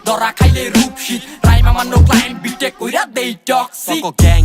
ধরা খাইলে রূপশীল রাইম আমার নো ক্লায়েন্ট বিটেক কইরা দেই টক্সিক গ্যাং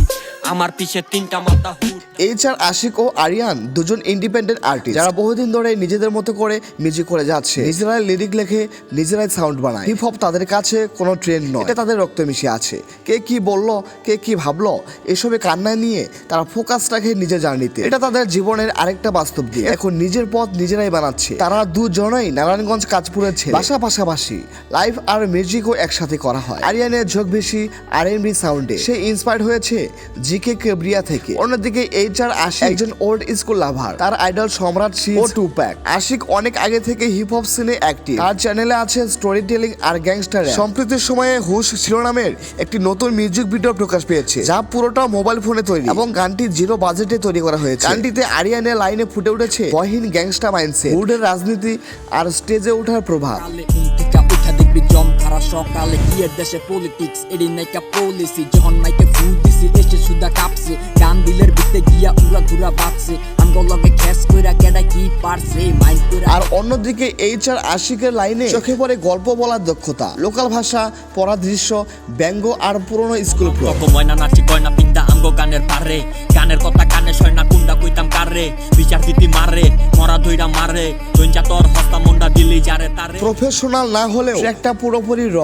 আমার পিছে তিনটা মাথা হুট। এইচআর আশিক ও আরিয়ান দুজন ইন্ডিপেন্ডেন্ট আর্টিস্ট যারা বহুদিন ধরে নিজেদের মতো করে মিউজিক করে যাচ্ছে, নিজেরাই লিরিক লেখে, নিজেরাই সাউন্ড বানায়। হিপ হপ তাদের কাছে কোনো ট্রেন্ড নয়, এটা তাদের রক্তে মিশে আছে। কে কি বললো, কে কি ভাবলো, এসবে কান্নায় নিয়ে তারা ফোকাস রাখে নিজের জার্নিতে। এটা তাদের জীবনের আরেকটা বাস্তব দিক। এখন নিজের পথ নিজেরাই বানাচ্ছে। তারা দুজনেই নারায়ণগঞ্জ কাঁচপুরের ছেলে। পাশাপাশি লাইভ আর মিউজিকও একসাথে করা হয়। আরিয়ানের ঝোঁক বেশি R&B সাউন্ডে, সে ইন্সপায়ার্ড হয়েছে জিকে কেব্রিয়া থেকে। অন্যদিকে এইচআর আশিক একজন ওল্ড স্কুল লাভার, তার আইডল সম্রাট সিজ ও টুপ্যাক। আশিক অনেক আগে থেকে হিপ হপ সিনে অ্যাক্টিভ, তার চ্যানেলে আছে স্টোরি টেলিং আর গ্যাংস্টার। সম্প্রতি সময়ে হুশ শিরোনামের একটি নতুন মিউজিক ভিডিও প্রকাশ পেয়েছে, যা পুরোটা মোবাইল ফোনে তৈরি এবং গানটি জিরো বাজেটে তৈরি করা হয়েছে। গানটিতে আরিয়ানের লাইনে ফুটে উঠেছে বহিন গ্যাংস্টার মাইন্ডসেট, হুডের রাজনীতি আর স্টেজে ওঠার প্রভাব। দেখবি জম খারা সকালে গিয়ে দেশে পলিটিক্স এডি নাইকা পলিসি যখন মাইকে ফু দিছি এসে সুদা কাঁপছে গান দিলের ভিতরে গিয়া উড়া ঘুরা বাজছে আমগলকে ক্যাশ কইরা কেডা কি পারছে মাইন্ড কইরা। আর অন্যদিকে এইচআর আশিকের লাইনে চোখে পড়ে গল্প বলার দক্ষতা, লোকাল ভাষা, পড়া দৃশ্য, ব্যঙ্গ আর পুরনো স্কুল ফ্লো। ময়না নাচি কয়না পিন্দা আমগো গানের পারে, গানের কথা কানে শয় না কুন্ডা কইতাম কারে, বিচার দিতি মারে মরা ধইরা মারে দইঞ্জা তোর হস্তা মুন্ডা দিলি যারে তারে। প্রফেশনাল না হলেও ট্র্যাকটা পুরোপুরি র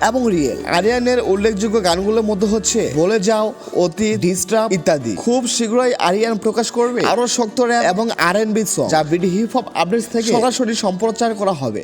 এবং রিয়েল। আরিয়ানের উল্লেখযোগ্য গানগুলোর মধ্যে হচ্ছে বলে যাও, অতীত, ডিস্টার্ব ইত্যাদি। খুব শীঘ্রই আরিয়ান প্রকাশ করবে আরো শক্ত র্যাপ এবং R&B সং, যা বিডি হিপ হপ আপডেটস থেকে সরাসরি সম্প্রচার করা হবে।